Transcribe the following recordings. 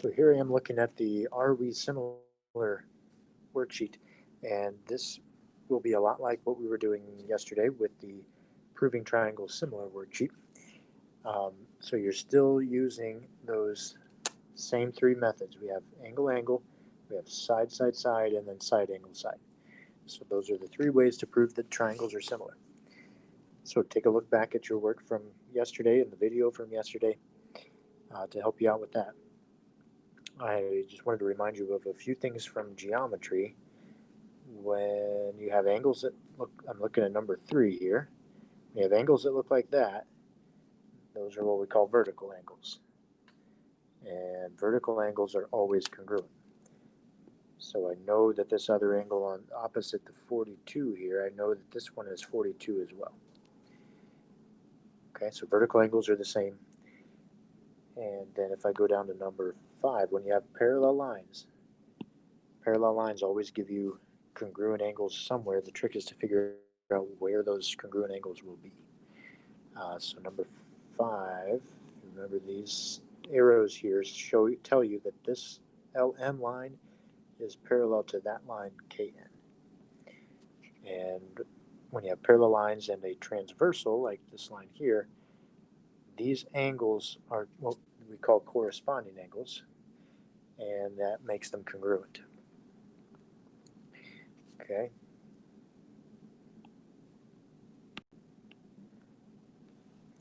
So here I am looking at the Are We Similar worksheet, and this will be a lot like what we were doing yesterday with the Proving Triangles Similar worksheet. So you're still using those same three methods. We have angle, angle, we have side, side, side, and then side, angle, side. So those are the three ways to prove that triangles are similar. So take a look back at your work from yesterday and the video from yesterday to help you out with that. I just wanted to remind you of a few things from geometry. When you have angles that look, I'm looking at number 3 here. When you have angles that look like that, those are what we call vertical angles. And vertical angles are always congruent. So I know that this other angle on opposite the 42 here, I know that this one is 42 as well. Okay, so vertical angles are the same. And then if I go down to number 5, when you have parallel lines always give you congruent angles somewhere. The trick is to figure out where those congruent angles will be. So number 5, remember these arrows here tell you that this LM line is parallel to that line KN. And when you have parallel lines and a transversal, like this line here, these angles are what we call corresponding angles, and that makes them congruent. Okay.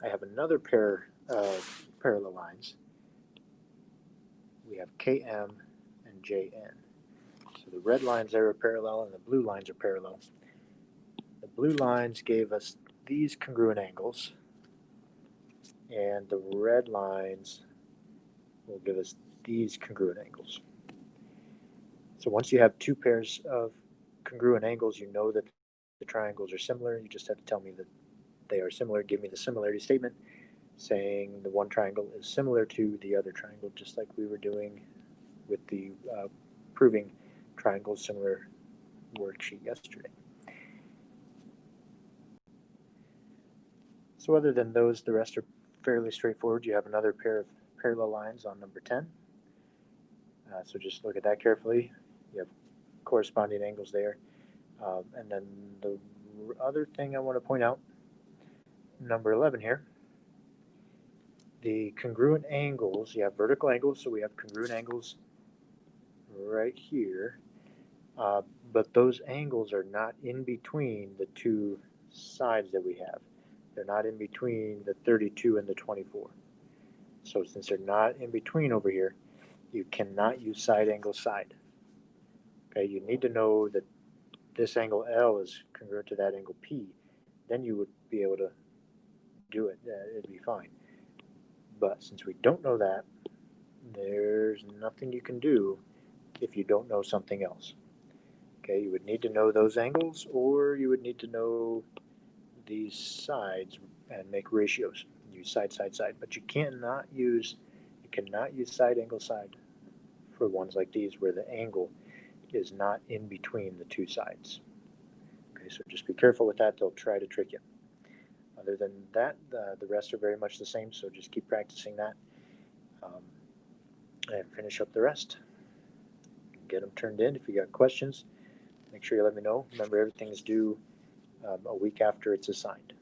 I have another pair of parallel lines. We have KM and JN. So the red lines there are parallel and the blue lines are parallel. The blue lines gave us these congruent angles, and the red lines will give us these congruent angles. So once you have two pairs of congruent angles, you know that the triangles are similar. You just have to tell me that they are similar. Give me the similarity statement saying the one triangle is similar to the other triangle, just like we were doing with the proving triangles similar worksheet yesterday. So other than those, the rest are fairly straightforward. You have another pair of parallel lines on number 10. So just look at that carefully. You have corresponding angles there. And then the other thing I want to point out, number 11 here, the congruent angles, you have vertical angles, so we have congruent angles right here. But those angles are not in between the two sides that we have. They're not in between the 32 and the 24. So since they're not in between over here, you cannot use side angle side. Okay, you need to know that this angle L is congruent to that angle P. Then you would be able to do it. It'd be fine. But since we don't know that, there's nothing you can do if you don't know something else. Okay, you would need to know those angles, or you would need to know these sides and make ratios. Use side, side, side. But you cannot use side angle side for ones like these where the angle is not in between the two sides. Okay, so just be careful with that. They'll try to trick you. Other than that, the rest are very much the same, so just keep practicing that and finish up the rest. Get them turned in. If you got questions, make sure you let me know. Remember, everything is due a week after it's assigned.